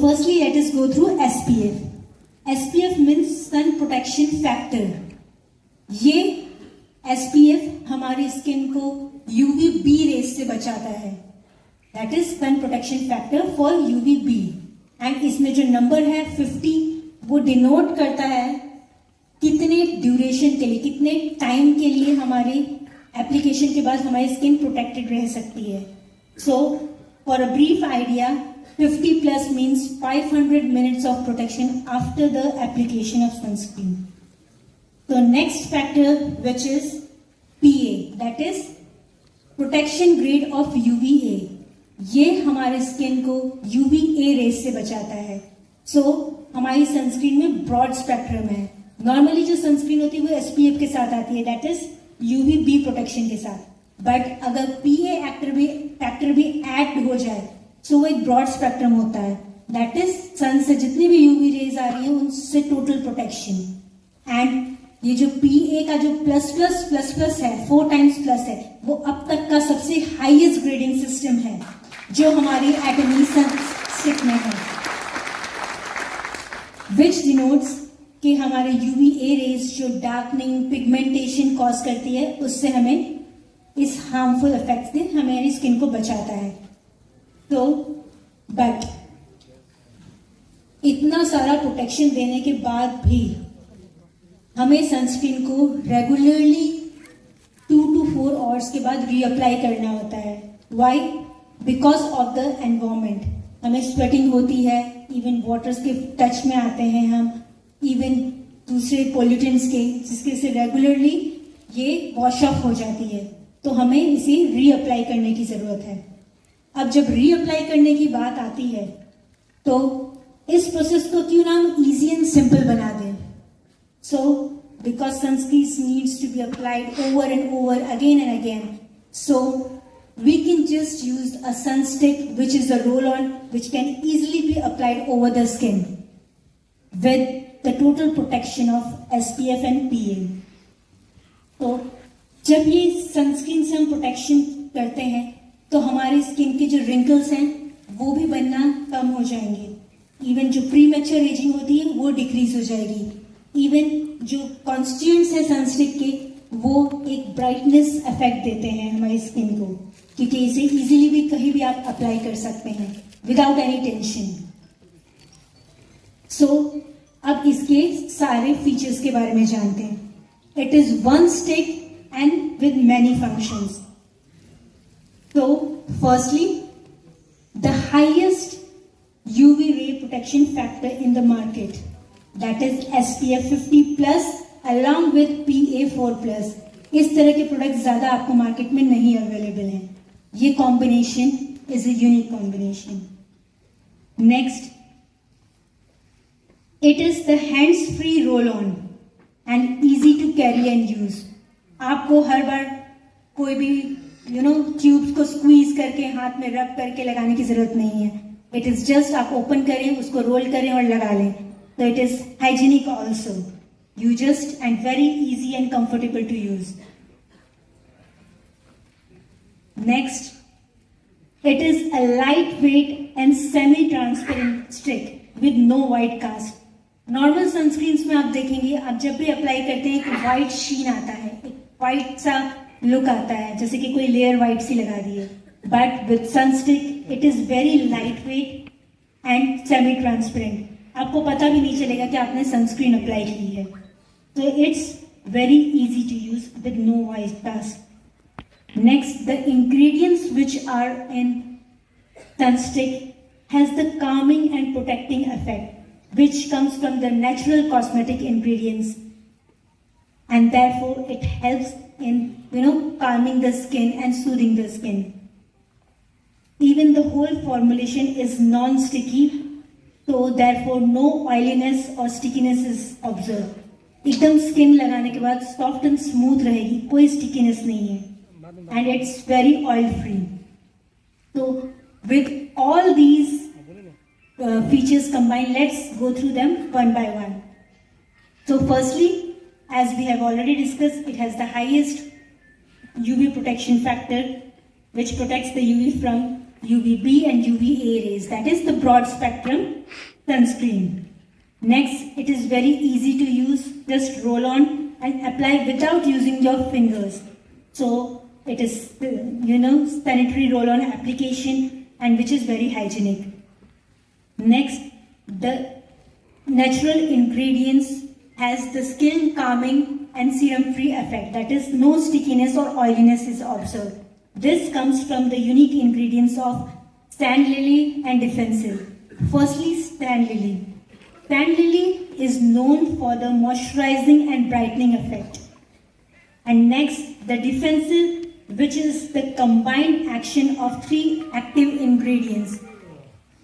firstly, let us go through SPF. SPF means sun protection factor. ये SPF हमारी skin को UVB race से बचाता है. That is sun protection factor for UVB. And इसमें जो नंबर है 50 वो डिनोट करता है कितने ड्यूरेशन के लिए, कितने टाइम के लिए हमारी एप्लीकेशन के बाद हमारी स्किन प्रोटेक्टेड रह सकती है. So for a brief idea 50 plus means 500 minutes of protection after the application of sunscreen. So next factor which is PA, that is protection grade of UVA. ये हमारे स्किन को UVA race से बचाता है. सो हमारी सनस्क्रीन में broad spectrum है. Normally जो सनस्क्रीन होती है वो SPF के साथ आती है, दैट इज UVB प्रोटेक्शन के साथ. बट अगर PA फैक्टर भी ऐड हो जाए सो वो एक ब्रॉड स्पेक्ट्रम होता है, दैट इज सन से जितनी भी UV रेज आ रही है उनसे टोटल प्रोटेक्शन. एंड ये जो PA का जो प्लस प्लस प्लस प्लस है, 4 times प्लस है, वो अब तक का सबसे हाईएस्ट ग्रेडिंग सिस्टम है जो हमारी एटमी सनस्टिक में है, विच डिनोट्स कि हमारे UVA रेज जो डार्कनिंग पिगमेंटेशन कॉज करती है उससे हमें इस हार्मफुल इफेक्ट से हमारी स्किन को बचाता है. तो बट इतना सारा प्रोटेक्शन देने के बाद भी हमें सनस्क्रीन को रेगुलरली 2 to 4 आवर्स के बाद रीअप्लाई करना होता है. Why? Because of the environment. हमें स्वेटिंग होती है, इवन वाटर्स के टच में आते हैं हम, इवन दूसरे पोल्यूटेंट्स के, जिसके से रेगुलरली ये वॉश ऑफ हो जाती है. तो हमें इसे रीअप्लाई करने की जरूरत है. अब जब रीअप्लाई करने की बात आती है तो इस प्रोसेस को क्यों ना हम इजी एंड सिंपल बना दें. So, because sunscreen needs to be applied over and over again and again, so we can just use a sun stick which is a roll-on which can easily be applied over the skin with the total protection of SPF and PA. तो जब ये sunscreen से हम protection करते हैं तो हमारी skin के जो रिंकल्स हैं वो भी बनना कम हो जाएंगे. इवन जो प्री मैच्योर एजिंग होती है वो डिक्रीज हो जाएगी. इवन जो कॉन्स्टिट्यूएंट्स है सनस्टिक के वो एक ब्राइटनेस इफेक्ट देते हैं हमारी स्किन को, क्योंकि इसे इजीली भी कहीं भी आप अप्लाई कर सकते हैं विदाउट एनी टेंशन. सो अब इसके सारे फीचर्स के बारे में जानते हैं. It is one stick and with many functions. So, firstly, the highest UV ray protection factor in the market, that is SPF 50 plus along with PA 4 plus. इस तरह के प्रोडक्ट ज्यादा आपको मार्केट में नहीं अवेलेबल हैं. ये combination is a unique combination. Next, it is the hands-free roll-on and easy to carry and use. आपको हर बार कोई भी ट्यूब्स को स्क्वीज करके हाथ में रब करके लगाने की जरूरत नहीं है. इट इज जस्ट आप ओपन करें, उसको रोल करें और लगा लें. तो it is hygienic also. You just and very easy and comfortable to use. Next, it is a light weight and semi transparent stick with no white cast. Normal sunscreens में आप देखेंगे, आप जब भी अप्लाई करते हैं एक वाइट शीन आता है, एक वाइट सा लुक आता है, जैसे कि कोई लेयर वाइट सी लगा दी है. But with sunstick it is very light weight and semi transparent. आपको पता भी नहीं चलेगा कि आपने सनस्क्रीन अप्लाई की है. तो it's very easy to use with no white cast. Next, the ingredients which are in sunstick has the calming and protecting effect which comes from the natural cosmetic ingredients, and therefore it helps in calming the skin and soothing the skin. Even the whole formulation is non-sticky, so therefore no oiliness or stickiness is observed. एकदम skin लगाने के बाद soft and smooth रहेगी, कोई stickiness नहीं है, and it's very oil free. तो with all these features combined, let's go through them one by one. So firstly, as we have already discussed, it has the highest UV protection factor which protects the UV from UVB and UVA rays. That is the broad spectrum sunscreen. Next, it is very easy to use. Just roll on and apply without using your fingers. So it is, sanitary roll-on application, and which is very hygienic. Next, the natural ingredients has the skin calming and serum-free effect. That is, no stickiness or oiliness is observed. This comes from the unique ingredients of sand lily and defensive. Firstly, sand lily. Sand lily is known for the moisturizing and brightening effect. And next, the defensive, which is the combined action of 3 active ingredients.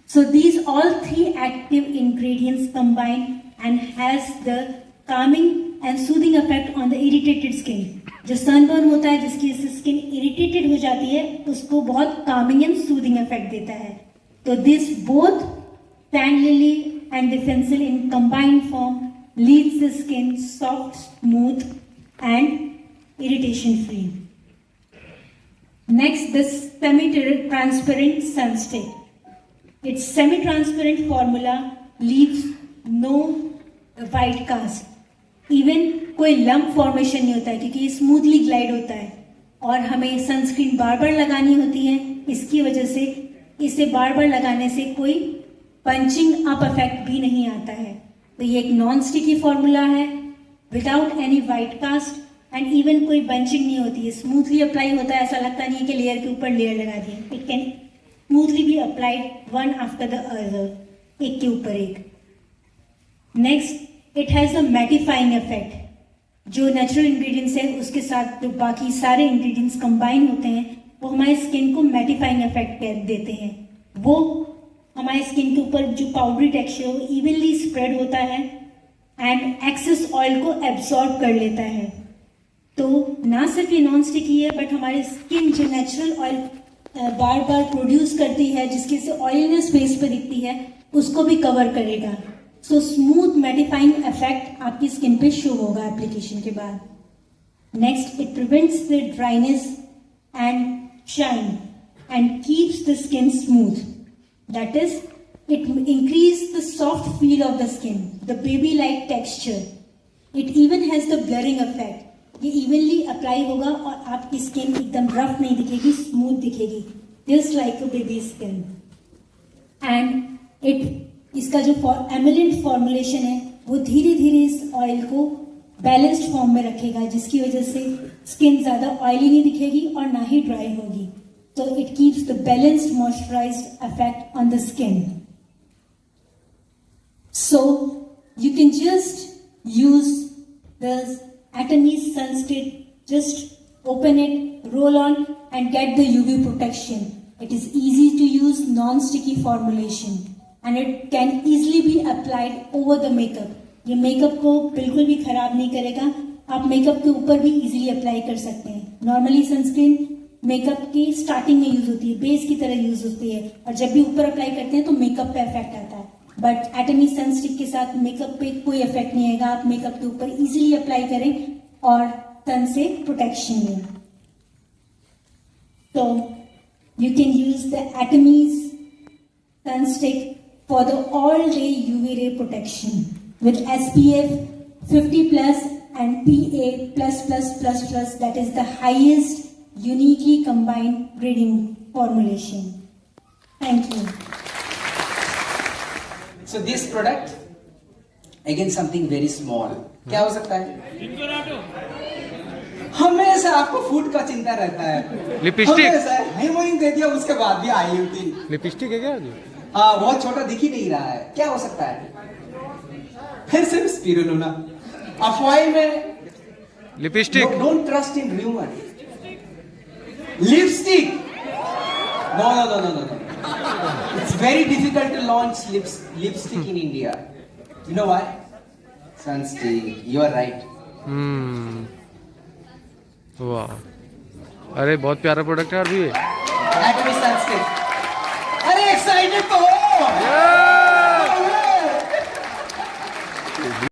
So these all 3 active ingredients combine and has the calming and soothing effect on the irritated skin. जो sunburn होता है, जिसकी skin irritated हो जाती है, उसको बहुत calming and soothing effect देता है. तो this both sand lily and defensive in combined form leaves the skin soft, smooth and irritation free. Next, the semi-transparent sunstick. Its semi-transparent formula leaves no white cast. Even कोई lump formation नहीं होता है, क्योंकि ये smoothly glide होता है और हमें sunscreen बार बार लगानी होती है. इसकी वजह से इसे बार बार लगाने से कोई पंचिंग अप इफेक्ट भी नहीं आता है. तो ये एक नॉन स्टिकी फॉर्मूला है, without any white cast, and even कोई बंचिंग नहीं होती है. स्मूथली अप्लाई होता है, ऐसा लगता नहीं है कि लेयर के ऊपर लेयर लगा दिए. It can smoothly be applied one after the other, एक के ऊपर एक. Next, it has a mattifying effect. जो नेचुरल इंग्रेडिएंट्स है उसके साथ जो बाकी सारे इंग्रेडिएंट्स कंबाइन होते हैं, वो हमारे स्किन को मैटिफाइंग इफेक्ट देते हैं. वो हमारे स्किन के ऊपर जो पाउडरी टेक्सचर है वो इवनली स्प्रेड होता है एंड एक्सेस ऑयल को एब्जॉर्ब कर लेता है. तो ना सिर्फ ये नॉन स्टिकी है, बट हमारी स्किन जो नेचुरल ऑयल बार बार प्रोड्यूस करती है, जिसकी से ऑयलीनेस फेस पे दिखती है, उसको भी कवर करेगा. सो स्मूथ मैटिफाइंग इफेक्ट आपकी स्किन पे शो होगा एप्लीकेशन के बाद. Next, it prevents the dryness and shine and keeps the skin smooth. That is, it increases the soft feel of the skin, the baby-like texture. It even has the blurring effect. ये evenly apply होगा और आपकी skin एकदम rough नहीं दिखेगी, smooth दिखेगी, just like a baby skin. And इसका जो emollient formulation है, वो धीरे धीरे इस oil को balanced form में रखेगा, जिसकी वजह से skin ज़्यादा oily नहीं दिखेगी और ना ही dry होगी. So it keeps the balanced moisturized effect on the skin. So you can just use the Atomy Sunstick, just open it, roll on and get the UV protection. It is easy to use, non-sticky formulation and it can easily be applied over the makeup. ये makeup को बिल्कुल भी खराब नहीं करेगा. आप makeup के ऊपर भी इजीली अप्लाई कर सकते हैं. नॉर्मली सनस्क्रीन मेकअप की स्टार्टिंग में यूज होती है, बेस की तरह यूज होती है, और जब भी ऊपर अप्लाई करते हैं तो मेकअप पे इफेक्ट आता है. बट एटमी सनस्टिक के साथ मेकअप पे कोई इफेक्ट नहीं आएगा. आप मेकअप के ऊपर इजीली अप्लाई करें और सन से प्रोटेक्शन लें. तो you can use the Atomy's sunstick for the all day UV ray protection with SPF 50+ and PA++++, that is the highest uniquely combined grading formulation. Thank you. So this product, again something very small. क्या हो सकता है? हमेशा आपको food का चिंता रहता है. लिपस्टिक हेमोइन दे दिया, उसके बाद भी आई होती. लिपस्टिक है क्या? हाँ, बहुत छोटा दिख ही नहीं रहा है. क्या हो सकता है? फिर से स्पिरुलिना. अफवाह में lipstick. Don't trust in rumor. Lipstick. No. It's very difficult to launch lipstick in India. You know why? Sunstick. You are right. वाह, अरे बहुत प्यारा प्रोडक्ट है यार ये. Atomy Sunstick. अरे एक्साइटेड तो हो.